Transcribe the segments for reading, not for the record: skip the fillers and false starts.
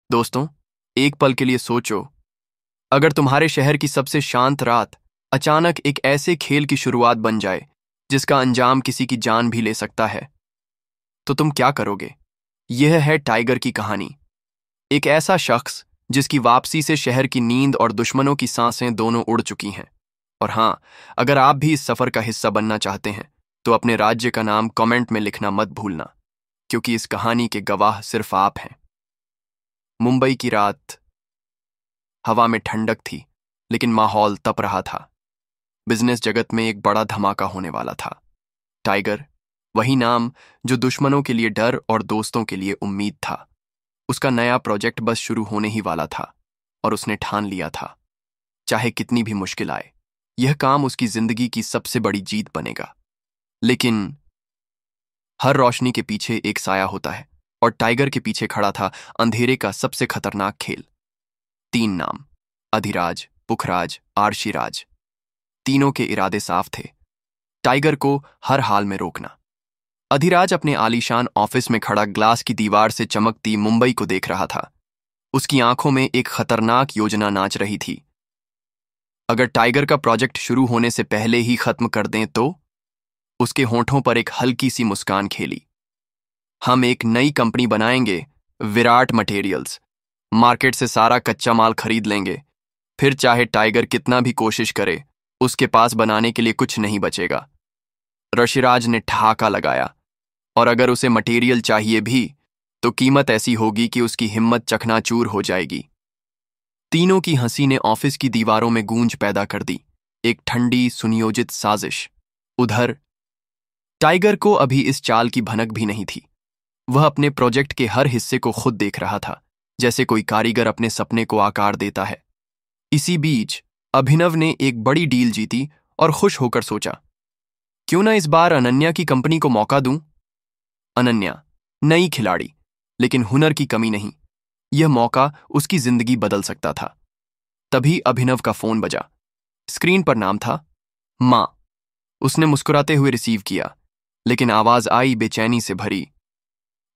दोस्तों, एक पल के लिए सोचो, अगर तुम्हारे शहर की सबसे शांत रात अचानक एक ऐसे खेल की शुरुआत बन जाए जिसका अंजाम किसी की जान भी ले सकता है, तो तुम क्या करोगे? यह है टाइगर की कहानी। एक ऐसा शख्स जिसकी वापसी से शहर की नींद और दुश्मनों की सांसें दोनों उड़ चुकी हैं। और हाँ, अगर आप भी इस सफर का हिस्सा बनना चाहते हैं, तो अपने राज्य का नाम कमेंट में लिखना मत भूलना, क्योंकि इस कहानी के गवाह सिर्फ आप हैं। मुंबई की रात, हवा में ठंडक थी, लेकिन माहौल तप रहा था। बिजनेस जगत में एक बड़ा धमाका होने वाला था। टाइगर, वही नाम जो दुश्मनों के लिए डर और दोस्तों के लिए उम्मीद था। उसका नया प्रोजेक्ट बस शुरू होने ही वाला था, और उसने ठान लिया था, चाहे कितनी भी मुश्किल आए, यह काम उसकी जिंदगी की सबसे बड़ी जीत बनेगा। लेकिन हर रोशनी के पीछे एक साया होता है, और टाइगर के पीछे खड़ा था अंधेरे का सबसे खतरनाक खेल। 3 नाम, अधिराज, पुखराज, आर्शीराज। तीनों के इरादे साफ थे, टाइगर को हर हाल में रोकना। अधिराज अपने आलीशान ऑफिस में खड़ा ग्लास की दीवार से चमकती मुंबई को देख रहा था। उसकी आंखों में एक खतरनाक योजना नाच रही थी। अगर टाइगर का प्रोजेक्ट शुरू होने से पहले ही खत्म कर दें तो? उसके होंठों पर एक हल्की सी मुस्कान खेली। हम एक नई कंपनी बनाएंगे, विराट मटेरियल्स। मार्केट से सारा कच्चा माल खरीद लेंगे, फिर चाहे टाइगर कितना भी कोशिश करे, उसके पास बनाने के लिए कुछ नहीं बचेगा। ऋषिराज ने ठहाका लगाया, और अगर उसे मटेरियल चाहिए भी, तो कीमत ऐसी होगी कि उसकी हिम्मत चकनाचूर हो जाएगी। तीनों की हंसी ने ऑफिस की दीवारों में गूंज पैदा कर दी, एक ठंडी सुनियोजित साजिश। उधर टाइगर को अभी इस चाल की भनक भी नहीं थी। वह अपने प्रोजेक्ट के हर हिस्से को खुद देख रहा था, जैसे कोई कारीगर अपने सपने को आकार देता है। इसी बीच अभिनव ने एक बड़ी डील जीती और खुश होकर सोचा, क्यों ना इस बार अनन्या की कंपनी को मौका दूं। अनन्या नई खिलाड़ी, लेकिन हुनर की कमी नहीं। यह मौका उसकी जिंदगी बदल सकता था। तभी अभिनव का फोन बजा। स्क्रीन पर नाम था मां। उसने मुस्कुराते हुए रिसीव किया, लेकिन आवाज आई बेचैनी से भरी।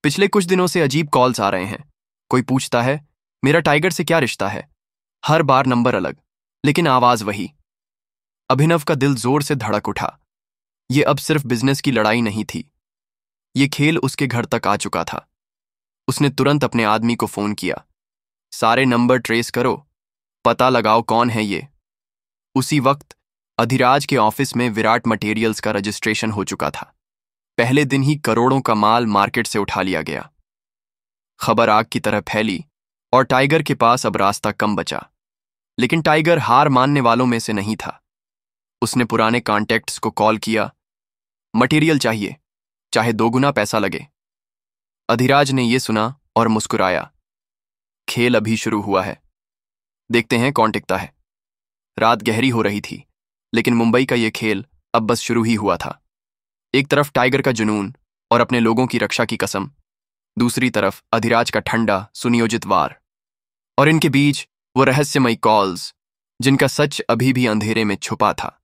पिछले कुछ दिनों से अजीब कॉल्स आ रहे हैं। कोई पूछता है मेरा टाइगर से क्या रिश्ता है। हर बार नंबर अलग, लेकिन आवाज वही। अभिनव का दिल जोर से धड़क उठा। यह अब सिर्फ बिजनेस की लड़ाई नहीं थी, यह खेल उसके घर तक आ चुका था। उसने तुरंत अपने आदमी को फोन किया। सारे नंबर ट्रेस करो, पता लगाओ कौन है ये। उसी वक्त अधिराज के ऑफिस में विराट मटेरियल्स का रजिस्ट्रेशन हो चुका था। पहले दिन ही करोड़ों का माल मार्केट से उठा लिया गया। खबर आग की तरह फैली, और टाइगर के पास अब रास्ता कम बचा। लेकिन टाइगर हार मानने वालों में से नहीं था। उसने पुराने कॉन्टैक्ट्स को कॉल किया। मटेरियल चाहिए, चाहे 2 गुना पैसा लगे। अधिराज ने यह सुना और मुस्कुराया। खेल अभी शुरू हुआ है, देखते हैं कौन टिकता है। रात गहरी हो रही थी, लेकिन मुंबई का यह खेल अब बस शुरू ही हुआ था। एक तरफ टाइगर का जुनून और अपने लोगों की रक्षा की कसम, दूसरी तरफ अधिराज का ठंडा सुनियोजित वार। और इनके बीच वो रहस्यमयी कॉल्स, जिनका सच अभी भी अंधेरे में छुपा था।